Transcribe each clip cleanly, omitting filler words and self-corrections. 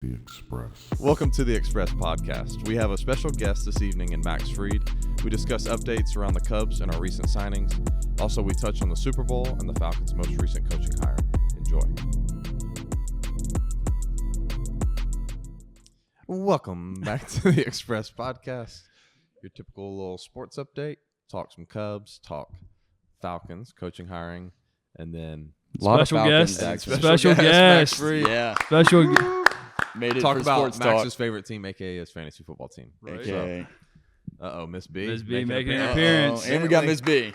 The Express. Welcome to the Express podcast. We have a special guest this evening in Max Fried. We discuss updates around the Cubs and our recent signings. Also, we touch on the Super Bowl and the Falcons' most recent coaching hire. Enjoy. Welcome back to the Express podcast. Your typical little sports update. Talk some Cubs, talk Falcons, coaching hiring, and then Special guest. Special guest. Yeah. Special Made it talk for about sports Max's talk. favorite team, aka his fantasy football team. Right. So, Okay. Miss B. Miss B making an an appearance. And we got Miss B.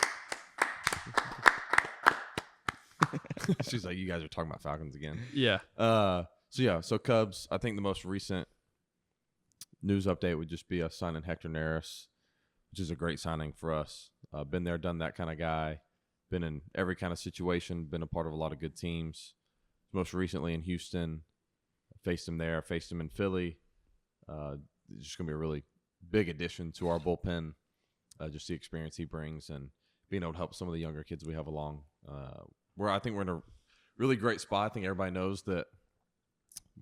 She's like, you guys are talking about Falcons again. Yeah. So Cubs, I think the most recent news update would just be us signing Hector Neris, which is a great signing for us. Been there, done that kind of guy. Been in every kind of situation, been a part of a lot of good teams. Most recently in Houston, faced him there, faced him in Philly. It's just going to be a really big addition to our bullpen, just the experience he brings and being able to help some of the younger kids we have along. I think we're in a really great spot. I think everybody knows that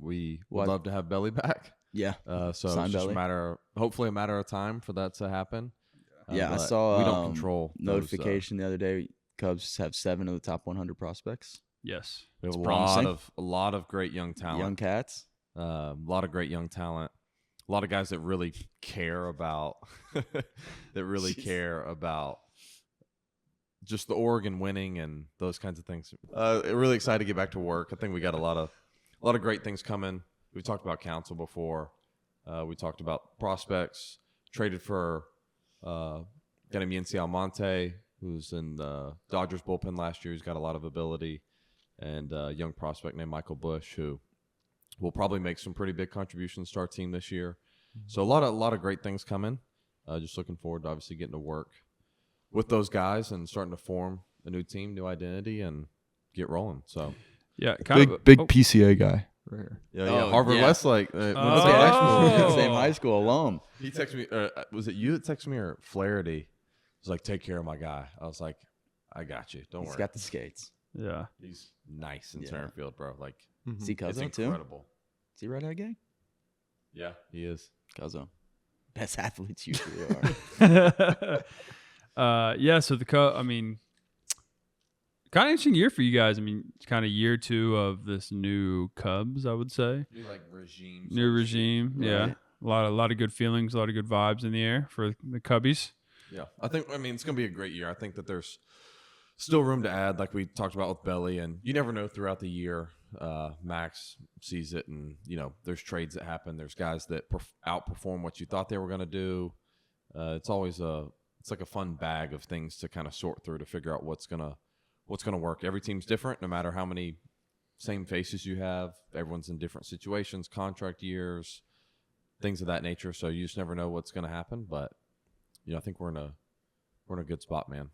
we would love to have Belly back. Yeah. So Sign it's just Belly. hopefully a matter of time for that to happen. Yeah, I but saw we don't control notification the other day. Cubs have 7 of the top 100 prospects. Yes. We have It's a promising. lot of great young talent. Young cats. A lot of great young talent. A lot of guys that really care about just the Oregon winning and those kinds of things. Really excited to get back to work. I think we got a lot of great things coming. We talked about council before. We talked about prospects. Traded for guy named Yency Almonte, who's in the Dodgers bullpen last year. He's got a lot of ability. And a young prospect named Michael Bush, who will probably make some pretty big contributions to our team this year. So a lot of great things coming. Just looking forward to obviously getting to work with those guys and starting to form a new team, new identity, and get rolling. So Yeah. Big PCA guy right here. yeah, Harvard yeah. Westlake. Same high school alum. He texted me. Was it you that texted me or Flaherty? He was like, "Take care of my guy." I was like, "I got you. Don't He's worry." got the skates. Yeah. He's nice in Yeah. center field, bro. Like, See it's Cuzzo too? incredible. Is he right out of gang? Yeah, he is. Cuzzo. Best athletes usually are. Yeah. So kind of interesting year for you guys. I mean, it's kind of year 2 of this new Cubs, I would say. New regime. New regime. Yeah. Right. A lot of good feelings, a lot of good vibes in the air for the Cubbies. Yeah, it's going to be a great year. I think that there's still room to add, like we talked about with Belly, and you never know throughout the year. Max sees it, and there's trades that happen. There's guys that outperform what you thought they were going to do. It's like a fun bag of things to kind of sort through to figure out what's gonna work. Every team's different, no matter how many same faces you have. Everyone's in different situations, contract years, things of that nature. So you just never know what's going to happen. But I think we're in a good spot, man.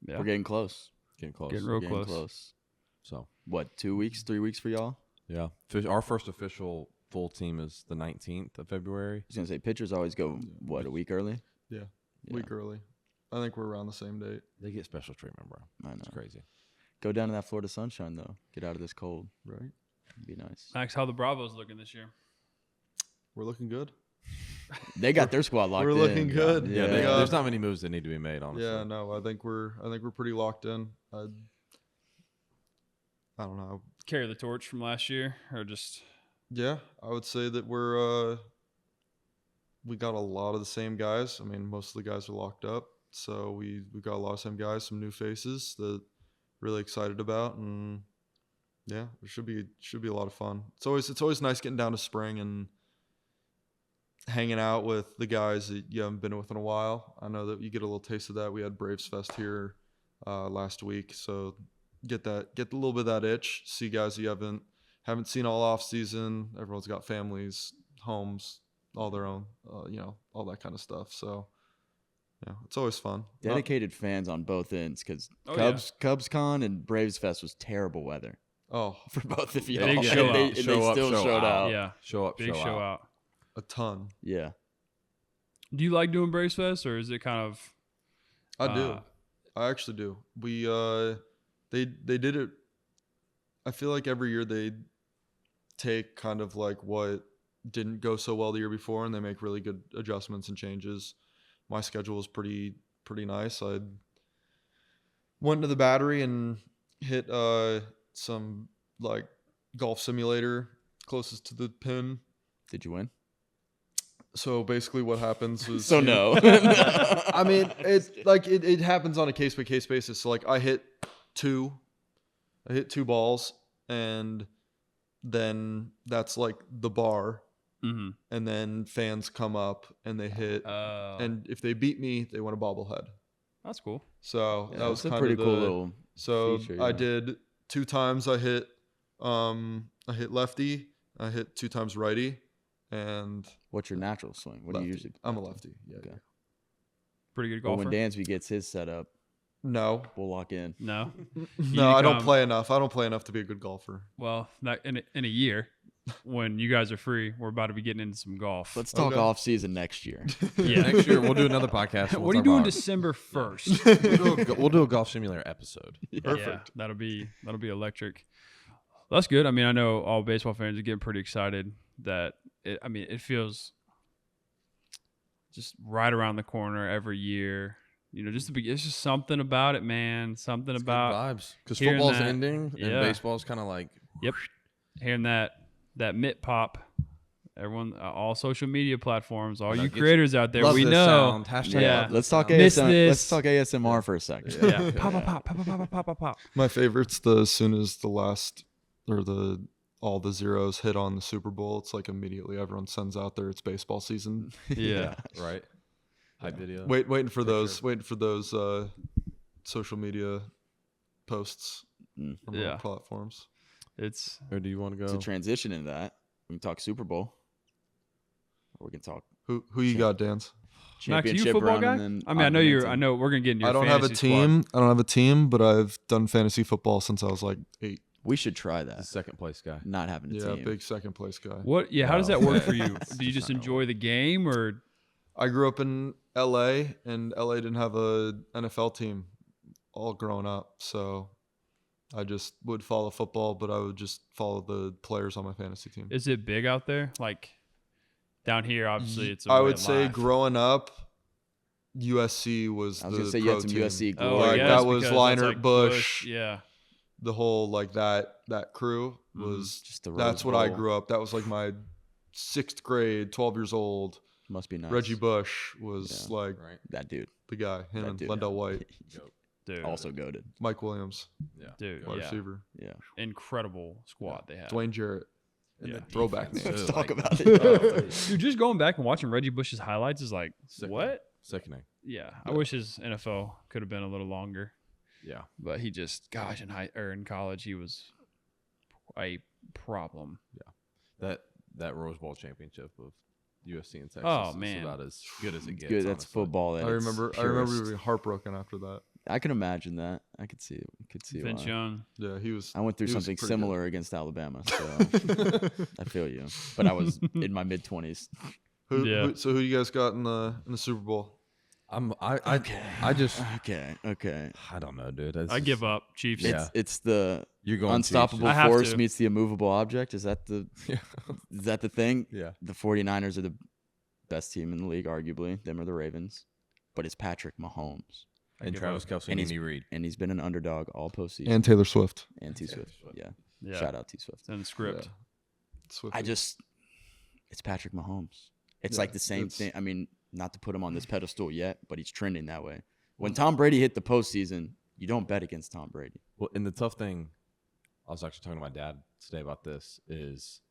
Yeah. We're getting close. Getting close. Getting real Getting close. So What, 2 weeks, 3 weeks for y'all? yeah, our first official full team is the 19th of February. I was going to say, pitchers always go, a week early? Yeah, Yeah. week early. I think we're around the same date. They get special treatment, bro. I know. It's crazy. Go down to that Florida sunshine, though. Get out of this cold. Right. It'd be nice. Max, how the Bravos looking this year? We're looking good. They got their squad locked in. We're looking good. Yeah, Yeah. there's not many moves that need to be made, honestly. Yeah, no, I think we're pretty locked in. I don't know. Carry the torch from last year, or just Yeah, I would say that we got a lot of the same guys. I mean, most of the guys are locked up, so we got a lot of same guys, some new faces that really excited about, and yeah, it should be a lot of fun. It's always nice getting down to spring and hanging out with the guys that you haven't been with in a while. I know that you get a little taste of that. We had Braves Fest here last week, so get a little bit of that itch. See guys you haven't seen all off season. Everyone's got families, homes, all their own, all that kind of stuff. So yeah, it's always fun. Dedicated fans on both ends because Oh, CubsCon and Braves Fest was terrible weather Oh, for both of you. Big all. show And they, out. and Show they up, still show showed out. out. yeah, Show up, big show out. a ton. Yeah. Do you like doing Braves Fest, or is it kind of? I do. I actually do. We they did it. I feel like every year they take kind of like what didn't go so well the year before, and they make really good adjustments and changes. My schedule was pretty nice. I went to the Battery and hit some like golf simulator closest to the pin. Did you win? So basically what happens was So no. I mean, it happens on a case by case basis. So like I hit two balls, and then that's like the bar, Mm-hmm. and then fans come up and they hit, and if they beat me, they win a bobblehead. That's cool. So Yeah, that was that's a kind pretty of cool little So feature, I yeah. did 2 times. I hit lefty. I hit 2 times righty, and What's your natural swing? What do you lefty. usually? I'm a lefty. Yeah. Okay. Yeah. Pretty good But golfer. when Dansby gets his set up, No, we'll lock in. No. no, I don't come- play enough. I don't play enough to be a good golfer. Well, that in a year, when you guys are free, we're about to be getting into some golf. Let's talk Okay. off season next year. Yeah. Next year we'll do another podcast. and we'll What are you talk doing about- December 1st? We'll do a golf simulator episode. Perfect. Yeah, that'll be electric. That's good. I mean, I know all baseball fans are getting pretty excited that it feels just right around the corner every year. You know, it's just something about it, man. Something It's about good vibes because hearing football's that. ending Yeah. and baseball's kind of like hearing that mitt pop. Everyone, all social media platforms, all I know, you get creators out there, love we this know. sound. Hashtag Yeah. love Let's this talk sound. Miss ASMR. this. Let's talk ASMR for a second. Yeah, pop, pop, pop, pop, pop, pop, pop, pop, pop. My favorite's as soon as the last or all the zeros hit on the Super Bowl, it's like immediately everyone sends out there it's baseball season. Yeah. right. Hype video. Waiting for Picture. those social media posts Mm. from Yeah. all platforms. It's Or do you want to To go? transition into that, we can talk Super Bowl, or we can talk Who you got, Dan's? Max, are you a championship football run. guy? And then I mean, I know on you're. into- I know we're gonna get in your. I don't have a fantasy squad. team. I don't have a team, but I've done fantasy football since I was like 8. We should try The that. second place guy. Not having a Yeah, team. big second place guy. What? Yeah. How does Wow. that work for you? That's Do you just not gonna enjoy the game, or I grew up in LA, and LA didn't have a NFL team all growing up, so I just would follow football, but I would just follow the players on my fantasy team. is it big out there? Like down here, obviously, it's. I would say growing up, USC was I was the gonna say you pro had some team. USC Oh, glory. Like, yes, that was because Leinart, that's like Bush. Yeah. The whole like that crew Mhm. was Just the that's Rose what I Bowl. grew up. That was like my 6th grade, 12 years old. Must be nice. Reggie Bush was Yeah. like Right. that dude. the guy. Him That and dude. Lendell White, Dude. Also goaded. Mike Williams, Yeah. Dude. wide Yeah. receiver, Yeah. Incredible squad they have. Dwayne Jarrett. And Yeah. the Throwback defense, names. too, Let's talk like- about Oh, it. Dude, just going back and watching Reggie Bush's highlights is like, Sickening. what? Sickening. Yeah. I wish his NFL could have been a little longer, Yeah. but he just, gosh, in college he was a problem. That Rose Bowl championship of USC and Texas. Oh, is man. about as good as it gets. Good. That's honestly. football. At I its remember purest. being heartbroken after that. I can imagine that. I could see. Could see Vince why. Young. Yeah, he was. I went through he was something pretty similar against Alabama, so I feel you. But I was in my mid-20s. Yeah. So who you guys got in the Super Bowl? I just Okay. I don't know, dude. It's I just- give up. Chiefs. Yeah. It's the You're going unstoppable I have force to. meets the immovable object. Is that the Yeah. is that the thing? Yeah. The 49ers are the best team in the league, arguably. Them or the Ravens. But it's Patrick Mahomes. And give Travis up. Kelce And and he's- Andy Reid. And he's been an underdog all postseason. And Taylor Swift. And T Yeah, Swift. Swift. Yeah. Yeah. Shout out T Swift. It's in the script. Yeah. Swift. It's Patrick Mahomes. It's Yeah, like the same it's- thing. I mean, not to put him on this pedestal yet, but he's trending that way. When Tom Brady hit the postseason, you don't bet against Tom Brady. Well, and the tough thing, I was actually talking to my dad today about this, is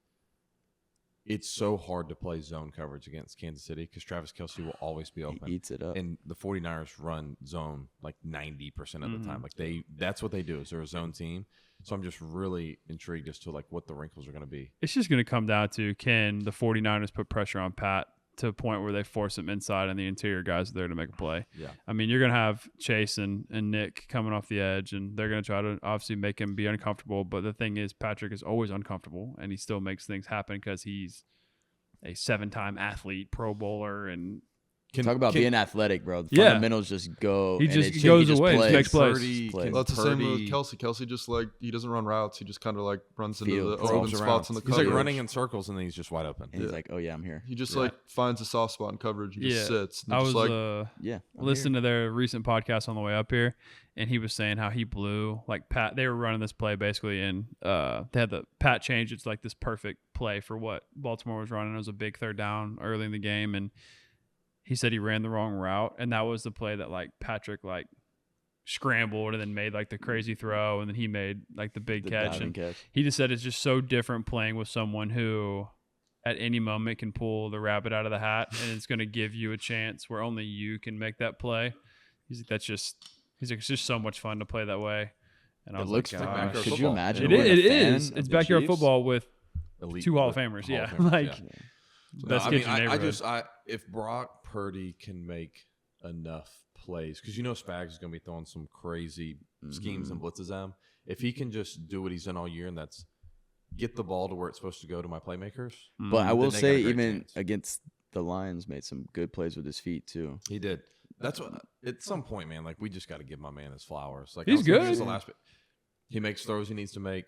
it's so hard to play zone coverage against Kansas City because Travis Kelce will always be He open. eats it up. And the 49ers run zone like 90% of the time. Like that's what they do is they're a zone team. So I'm just really intrigued as to like what the wrinkles are going to be. It's just going to come down to, can the 49ers put pressure on Pat to a point where they force him inside and the interior guys are there to make a play? Yeah. I mean, you're going to have Chase and Nick coming off the edge, and they're going to try to obviously make him be uncomfortable. But the thing is, Patrick is always uncomfortable, and he still makes things happen because he's a 7-time athlete, Pro Bowler, and Talk about being athletic, bro. The Yeah. fundamentals just go. He and just it's- goes he away, plays. makes plays. Purdy, Plays. can Well, that's the same Purdy- with Kelsey. Kelsey just he doesn't run routes. He just kind of like runs into Field, the crawls open around. spots in the He's coverage. like running in circles and then he's just wide open. And he's like, "Oh yeah, I'm here." He just Yeah. like finds a soft spot in coverage and just sits. And I just was like Yeah, I'm listening to their recent podcast on the way up here, and he was saying how he blew like Pat. They were running this play basically, and they had the Pat change. It's like this perfect play for what Baltimore was running. It was a big third down early in the game, and he said he ran the wrong route, and that was the play that like Patrick like scrambled and then made like the crazy throw, and then he made like the big The catch. diving And catch. he just said it's just so different playing with someone who at any moment can pull the rabbit out of the hat, and it's going to give you a chance where only you can make that play. He's like, it's just so much fun to play that way. And I It was looks like, fun. backyard gosh. Could you football. imagine? It being is. a It fan is. of It's the backyard Chiefs? football with Elite, two Hall of but Famers. Hall Yeah, of Famers, like yeah. best kids in the neighborhood. If Brock Purdy can make enough plays, because Spags is going to be throwing some crazy schemes and blitzes at him. If he can just do what he's done all year, and that's get the ball to where it's supposed to go to my playmakers. But I will they got a say, great even chance. against the Lions, made some good plays with his feet too. He did. That's what. At some point, man, like we just got to give my man his flowers. Like He's I was thinking good. this the last bit. He makes throws he needs to make.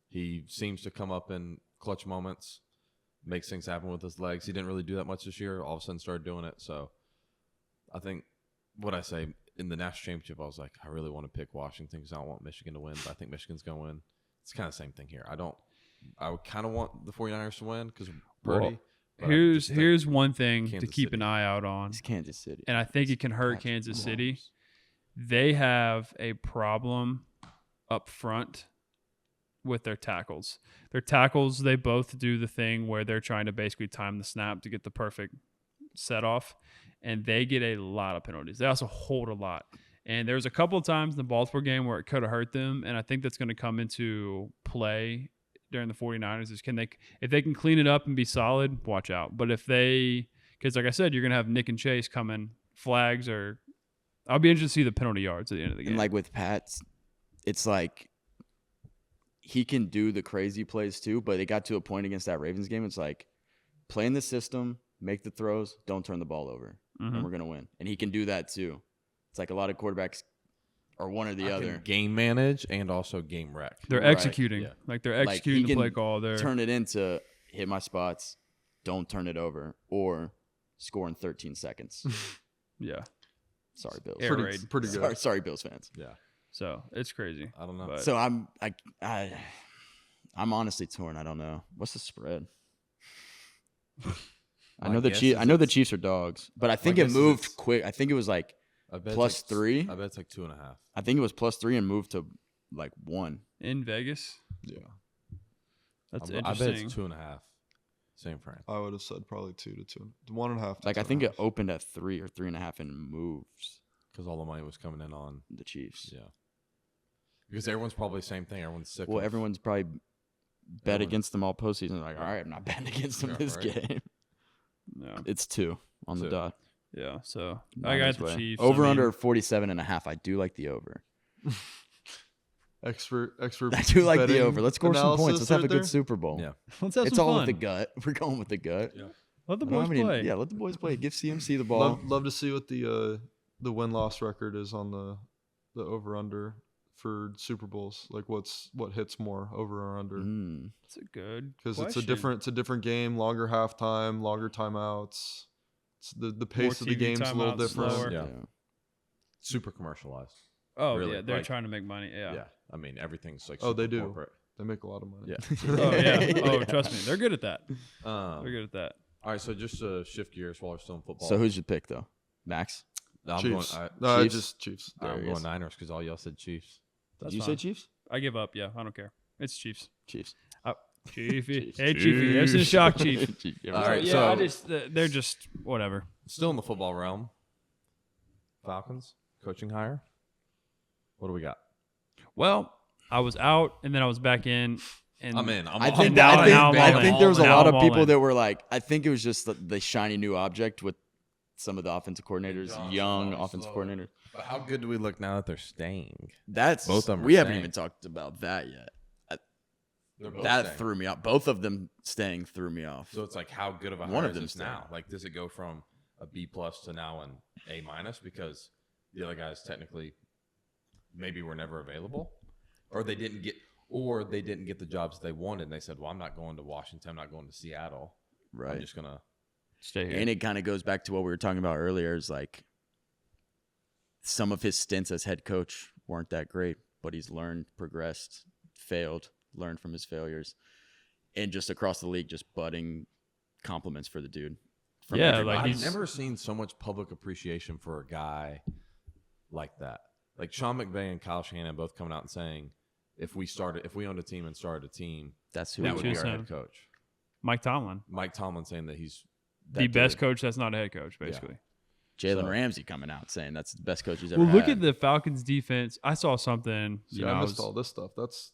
He seems to come up in clutch moments, makes things happen with his legs. He didn't really do that much this year. All of a sudden, started doing it. So, I think what I say in the national championship, I was like, I really want to pick Washington because I don't want Michigan to win, but I think Michigan's going to win. It's kind of the same thing here. I would kind of want the 49ers to win because of Purdy. Well, but I just think Here's one thing to Kansas keep City. an eye out on, It's Kansas City. and I think it can hurt Patrick Kansas Mahomes. City. They have a problem up front with their tackles. Their tackles, they both do the thing where they're trying to basically time the snap to get the perfect set off, and they get a lot of penalties. They also hold a lot. And there was a couple of times in the Baltimore game where it could have hurt them, and I think that's going to come into play during the 49ers is if they can clean it up and be solid, watch out. But if because like I said, you're going to have Nick and Chase coming, flags, or I'll be interested to see the penalty yards at the end of the game. And like with Pats, it's like he can do the crazy plays too, but it got to a point against that Ravens game. It's like play in the system, make the throws, don't turn the ball over, and we're going to win. And he can do that too. It's like a lot of quarterbacks are one or the I other. can game manage and also game wreck. they're Right, executing. yeah. Like they're Like, executing he the can play call. They're Turn it into hit my spots, don't turn it over, or score in 13 seconds. yeah. Sorry, Bills. Air raid. pretty good. Sorry, Bills fans. Yeah, So it's crazy. I don't know. But- So I'm honestly torn. I don't know. What's the spread? I My know the guess Chiefs. is I know the it's- Chiefs are dogs, but I think guess it is moved it's- quick. I think it was like I bet plus it's like, 3? I bet it's like 2.5. I think it was plus 3 and moved to like 1. In Vegas, Yeah, that's I bet interesting. it's 2.5. Same frame. I would have said probably 2 to 2, 1.5. To Like I 2.5. think it opened at 3 or 3.5 and moves Because all the money was coming in on the Chiefs. yeah. Because everyone's probably the same thing. Everyone's sick. Well, of- everyone's probably bet Everyone- against them all postseason. Like, all right, I'm not betting against them Yeah, this right. game. Yeah, It's 2 on the 2. dot. yeah. So I got Niners the way. Chiefs. Over I mean, under 47.5. I do like the over. expert. I do like the betting over. Let's score some points. analysis Let's have a right good there. Super Bowl. Yeah. Let's have It's some all fun. with the gut. We're going with the gut. Yeah. Let the I don't boys have any- play. Yeah, let the boys play. Give CMC the ball. Love to see what the win-loss record is on the over/under for Super Bowls. Like what hits more, over or under? Mm. It's a good Because it's question. a different game, longer halftime, longer timeouts. It's the pace of the TV game's a little timeouts, different. slower. Yeah. Super commercialized. Oh really, yeah, they're like- trying to make money. Yeah. Yeah. I mean, everything's like Oh, super they do. corporate. They make a lot of money. Yeah. Oh yeah. Oh, Yeah. trust me, they're good at that. Um, They're good at that. all right. So just to shift gears while we're still in football. So who's your pick though? Max? I'm Chiefs. going, No, Chiefs? just Chiefs. I'm There he going is. Niners because all y'all said Chiefs. That's Did you fine. say Chiefs? I give up. Yeah, I don't care. It's Chiefs. Chiefs. Chiefy. Chiefs. Hey, Chiefy. There's a shock, Chief. All right, yeah, so- I just they're just whatever. Still in the football realm. Falcons coaching hire. What do we got? Well, I was out and then I was back in. And I'm in. I all think in. now- now I'm all I in. think there was a Now lot I'm of all people in. that were like, I think it was just the shiny new object with some of the offensive coordinators, John's young probably offensive slower. coordinators. But how good do we look now that they're staying? That's Both of them are we haven't staying. even talked about that yet. They're both That staying. threw me off. Both of them staying threw me off. So it's like, how good of a One hire of is them this staying. now? Like, does it go from B+ to now an A- because the other guys technically maybe were never available, or they didn't get the jobs they wanted. And they said, "Well, I'm not going to Washington. I'm not going to Seattle. Right. I'm just gonna Stay here. And it kind of goes back to what we were talking about earlier. Is like some of his stints as head coach weren't that great, but he's learned, progressed, failed, learned from his failures, and just across the league, just budding compliments for the dude. from Yeah, everybody. like I've he's never seen so much public appreciation for a guy like that. Like Sean McVay and Kyle Shanahan both coming out and saying, if we owned a team and started a team, That's who that we would be choose our him. head coach. Mike Tomlin, Mike Tomlin saying that he's the that best good. coach that's not a head coach, basically. Jalen So- Ramsey coming out saying that's the best coach he's ever Well, look had. at the Falcons defense. I saw something. See, You know, I I missed was- all this stuff. That's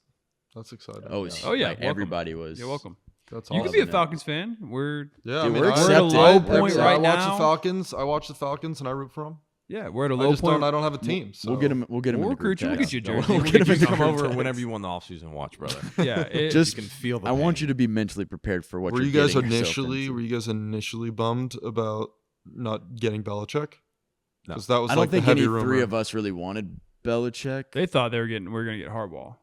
exciting. Oh, yeah. Oh, yeah, like welcome. everybody was. You're welcome. That's You awesome. could be a Yeah. Falcons fan. We're Yeah, Dude, I mean, we're I, at a I- low point I right watch now. the Falcons. I watch the Falcons, and I root for them. we're at a I low just point. don't. I don't have a team. So. We'll get him. We'll get him. We'll in the group recruit you. We'll text. get you a No, jersey. we'll We'll get get him in you the come group over text. whenever you want the offseason watch, brother. Yeah, You Just can feel the I want pain. you to be mentally prepared for what Were you're you guys getting yourself initially? into. Were you guys initially bummed about not getting Belichick? No. Because that was I don't like think the any heavy rumor. three of us really wanted Belichick. they thought we're going to get Harbaugh.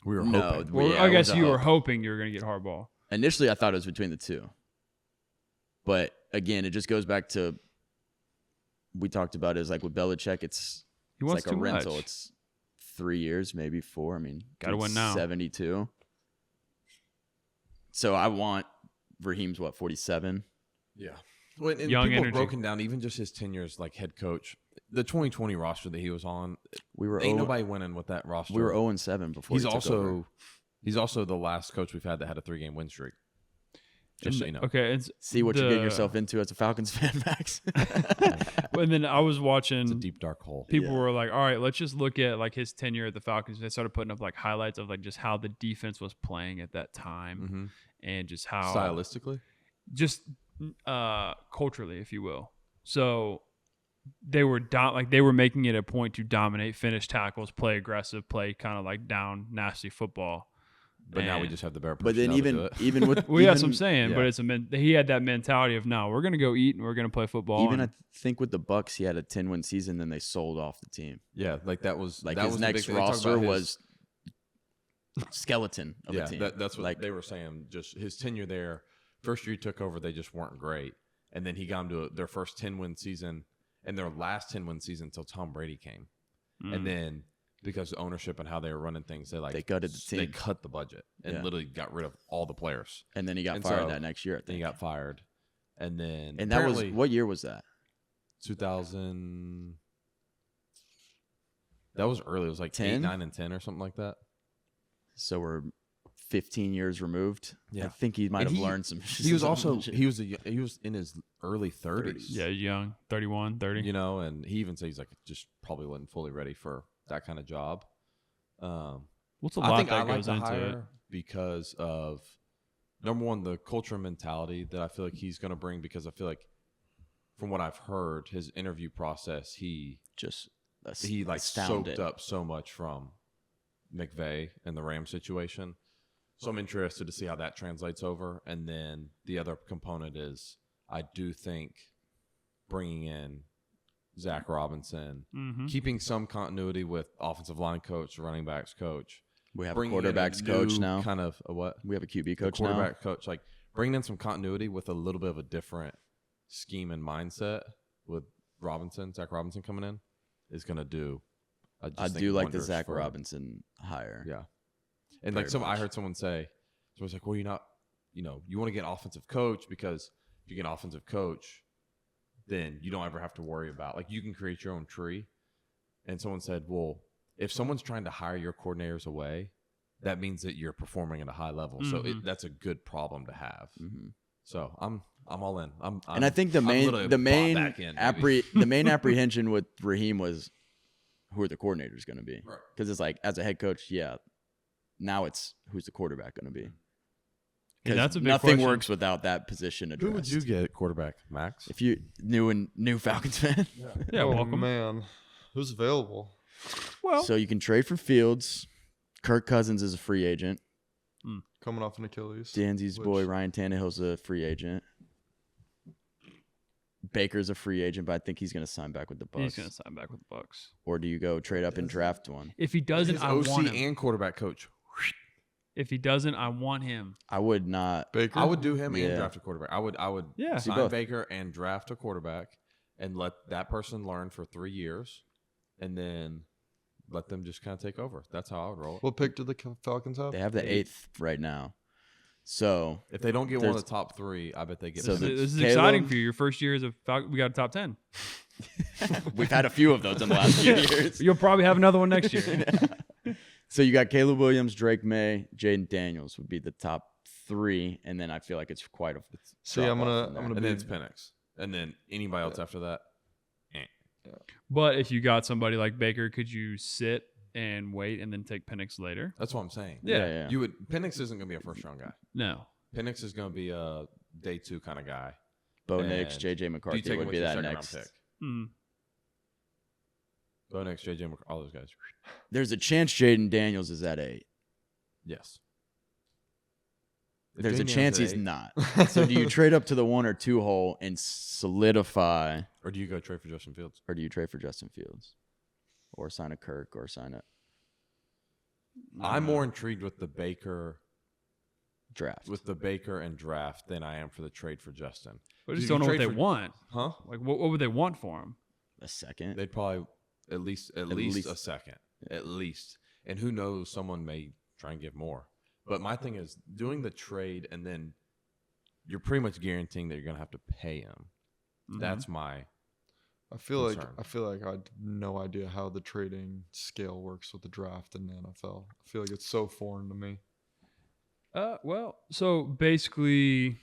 We were No, hoping. we- Well, yeah, I it guess was a you were hope. hoping you were going to get Harbaugh. Initially, I thought it was between the two. But again, it just goes back to we talked about is like with Belichick, it's wants like a too rental. much. It's 3 years, maybe 4. I mean, Gotta dude's win now. 72. So I want Raheem's 47. Yeah. Well, and Young people have energy. broken down even just his tenure as like head coach. The 2020 roster that he was on, We were ain't 0 nobody winning with that roster. we were 0-7 before He's he took over. also the last coach we've had that had a 3-game win streak. Just so you know. Okay. It's See what you're getting the- yourself into as a Falcons fan, Max. And then I was It's a watching. deep dark hole. People Yeah. were like, "All right, let's just look at like his tenure at the Falcons." They started putting up like highlights of like just how the defense was playing at that time, Mm-hmm. and just how Stylistically, just culturally, if you will. So they were they were making it a point to dominate, finish tackles, play aggressive, play kind of like down, nasty football. but now we And- just have the better. But then personnel to do even it. with Well, yeah, that's what even- I'm saying. yeah. But it's he had that mentality of no, we're gonna go eat and we're gonna play football. even I and- think with the Bucks, he had a 10-win season. Then they sold off the team. yeah, like that was Like that his was the big next thing. They talk roster about his- was skeleton of yeah, a team. that's what like they were saying. Just his tenure there. First year he took over, they just weren't great, and then he got them to their first 10-win season and their last 10-win season until Tom Brady came, Mm. and then because of ownership and how they were running things, they gutted the They team. cut the budget and Yeah. literally got rid of all the players. and then he got and fired so- that next year. I Then think. he got fired, and then And that was apparently what year was that? 2000. That was early. It was like 10? 8, 9, and 10 or something like that. So we're 15 years removed. Yeah. I think he might And have he- learned some. He was also shit. he was in his early 30s. yeah, young, 31, 30. You know, and he even said he's like just probably wasn't fully ready for that kind of job. What's a I lot think that I like goes the into hire it? because of number one, the culture and mentality that I feel like he's going to bring. Because I feel like from what I've heard, his interview process, he just like astounded. soaked up so much from McVay and the Rams situation. So I'm interested to see how that translates over. And then the other component is I do think bringing in Zach Robinson, Mhm. keeping some continuity with offensive line coach, running backs coach. We have a bringing in quarterbacks coach new now. Kind of a what? We have a QB The coach now. quarterback coach. Like bringing in some continuity with a little bit of a different scheme and mindset with Zach Robinson coming in is going to do. I just do think like the wonders Zach for- Robinson hire. Yeah. And Very like I much. heard someone say, so it's like, well, you're not, you want to get an offensive coach because if you get an offensive coach, then you don't ever have to worry about, like, you can create your own tree. And someone said, well, if someone's trying to hire your coordinators away, that means that you're performing at a high level. So Mhm. that's a good problem to have. Mhm. So I'm all in. And I think the I'm main literally the bought main back in, baby. the main apprehension with Raheem was who are the coordinators going to be? Right. Because it's like as a head coach, yeah. Now it's who's the quarterback going to be? Yeah, that's a big nothing question. works without that position addressed. Who would you get at quarterback, Max? If you new Falcons fan? Yeah, oh welcome. man, who's available? Well, So you can trade for Fields. Kirk Cousins is a free agent. Coming off an Achilles. Danzy's Which- boy Ryan Tannehill's a free agent. Baker's a free agent, but I think he's going to sign back with the Bucks. He's going to sign back with the Bucks. Or do you go trade up and draft one? If he doesn't, His I OC want him. and quarterback coach. If he doesn't, I want him. I would not. Baker. I would do him Yeah. and draft a quarterback. I would Yeah. See sign both. Baker and draft a quarterback and let that person learn for 3 years and then let them just kind of take over. That's how I would roll it. What pick did the Falcons have? They have the 8th right now. So If they don't get one of There's- the top 3, I bet they get So This the is, this is Caleb- exciting for you. Your first year as a Falcon, we got a top 10. we've had a few of those in the last few years. You'll probably have another one next year. So you got Caleb Williams, Drake May, Jaden Daniels would be the top 3, and then I feel like it's quite a. See, I'm drop-off gonna from I'm there. gonna and be then it's Penix. And then anybody else after that. But if you got somebody like Baker, could you sit and wait and then take Penix later? That's what I'm saying. Yeah. You would Penix isn't going to be a first round guy. No. Penix is going to be a day 2 kind of guy. Bo And Nix, JJ Do you McCarthy take him would with be your that second next. round pick? Mm. Bo Nix, JJ McCarthy, all those guys. There's a chance Jaden Daniels is at 8. Yes. If There's a Jaden chance Daniels he's at not. So do you trade up to the 1 or 2 hole and solidify, 8, or do you go trade for Justin Fields? or do you trade for Justin Fields, or sign a Kirk, or sign a I'm more intrigued with the Baker draft? and draft than I am for the trade for Justin. I If just you don't know what trade they for- want. Huh? Like, what would they want for him? A second. They'd probably at least least. a second, at least. And who knows? Someone may try and give more. But my thing is doing the trade, and then you're pretty much guaranteeing that you're going to have to pay him. Mhm. That's my. I feel concern. like I had no idea how the trading scale works with the draft in the NFL. I feel like it's so foreign to me. Well, so basically,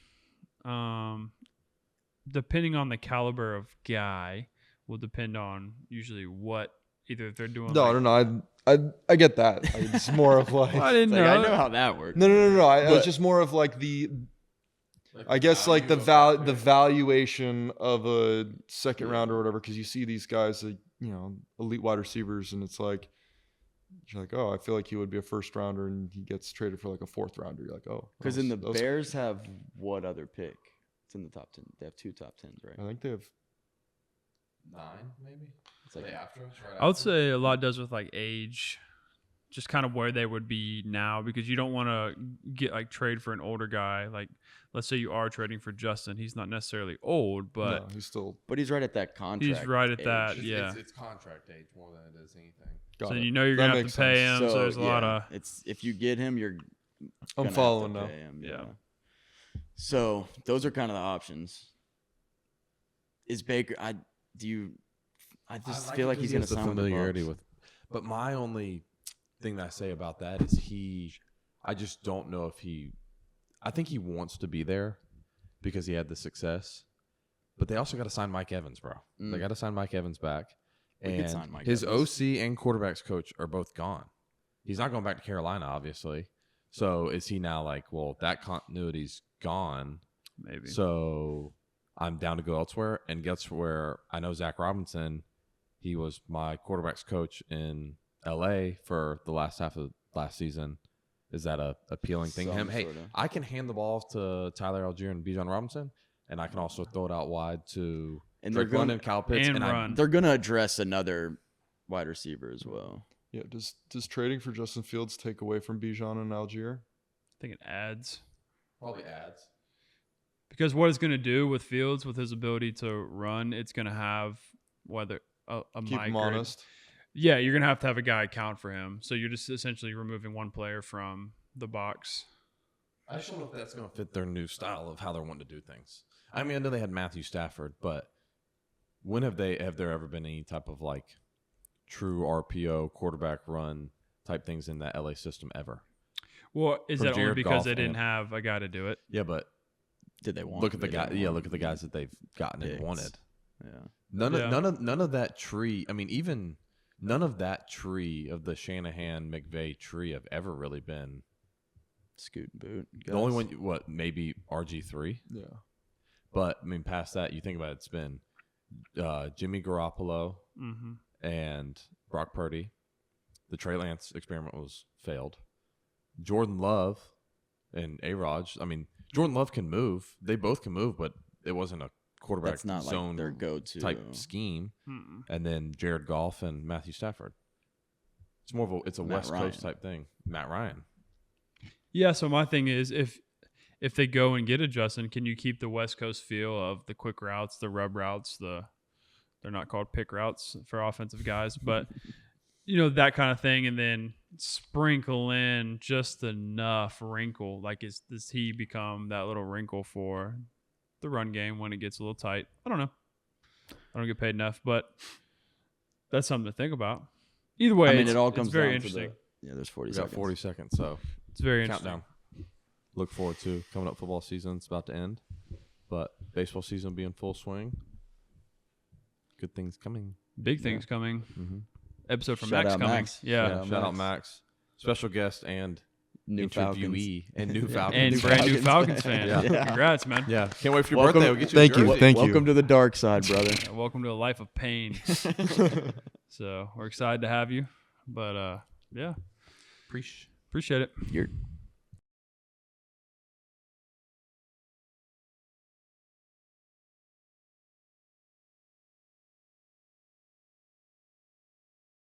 depending on the caliber of guy, will depend on usually what either if they're doing. No, like, no, I get that. It's more of like I didn't Like, know. I know how that works. no. But- It's just more of like I guess like the valuation of a second round or whatever, because you see these guys, elite wide receivers, and it's like you're like, oh, I feel like he would be a first rounder, and he gets traded for like a 4th rounder. You're like, oh, Because in the those- Bears have what other pick? It's in the top 10. They have 2 top 10s, right? I think they have. 9, maybe? It's like after us? Right I would say a lot does with like age, just kind of where they would be now, because you don't want to get like trade for an older guy. Like, let's say you are trading for Justin, he's not necessarily old, but No, he's still. But he's right at that contract. he's right at age. that. Yeah. It's contract age more than it is anything. Got So it. you know you're That gonna have makes to pay sense. him. So there's a lot of It's if you get him, you're. I'm gonna have following to now. pay him, Yeah. So those are kind of the options. Is Baker? I just feel like he's going to the sign familiarity with. But my only thing that I say about that is I just don't know if I think he wants to be there because he had the success. But they also got to sign Mike Evans, bro. They got to sign Mike Evans back. We could And sign Mike his Evans. OC and quarterbacks coach are both gone. He's not going back to Carolina, obviously. So is he now like, well, that continuity's gone. maybe. So I'm down to go elsewhere. And guess where I know Zach Robinson, he was my quarterback's coach in LA for the last half of last season. Is that a appealing thing to him? Some Hey, sorta. I can hand the ball off to Tyler Algier and Bijan Robinson, and I can also throw it out wide to And they're Drake going. London, Kyle Pitts, and I- run. They're going to address another wide receiver as well. Yeah. Does trading for Justin Fields take away from Bijan and Algier? I think it adds. probably ads. Because what it's going to do with Fields, with his ability to run, it's going to have whether a Keep migrate. him honest. Yeah, you're going to have a guy account for him. So you're just essentially removing one player from the box. I just don't know if that's going to fit their new style of how they're wanting to do things. I mean, I know they had Matthew Stafford, but when have there ever been any type of like true RPO quarterback run type things in that LA system ever? Well, is From that only Jared because Goff they didn't and- have a guy to do it? Yeah, but Did they want? look at the they guy. didn't Yeah, want look at the guys that they've gotten and picks. wanted. Yeah. None of that tree. I mean, even none of that tree of the Shanahan McVay tree have ever really been. Scoot and boot. The only guys. one, maybe RG3. Yeah. But I mean, past that, you think about it, it's been Jimmy Garoppolo Mm-hmm. and Brock Purdy. The Trey Lance experiment was failed. Jordan Love and A-Rod. I mean, Jordan Love can move. They both can move, but it wasn't a quarterback That's not zone like their go-to type scheme, Mm-mm. and then Jared Goff and Matthew Stafford. It's more of a Matt West Ryan. Coast type thing. Matt Ryan. Yeah. So my thing is, if they go and get a Justin, can you keep the West Coast feel of the quick routes, the rub routes, they're not called pick routes for offensive guys, but that kind of thing, and then sprinkle in just enough wrinkle. Like, does he become that little wrinkle for the run game when it gets a little tight? I don't know. I don't get paid enough, but that's something to think about. Either way, I mean, it all comes it's very down interesting. to there's 40 We got seconds. 40 seconds, so It's very interesting. countdown. Look forward to coming up. Football season's about to end, but baseball season will be in full swing. Good things coming. Big things coming. Mm-hmm. Episode from Shout Max out coming. Max. Yeah. Shout out Max, special guest and New Falcons. interviewee and new And Falcons. brand new Falcons Falcons fan. fan. Yeah. Congrats, man. Yeah, can't wait for your Welcome- birthday. We'll get you thank a you, jersey. thank you. Welcome to the dark side, brother. Yeah, welcome to a life of pain. So we're excited to have you. But yeah, Appreciate appreciate it. You're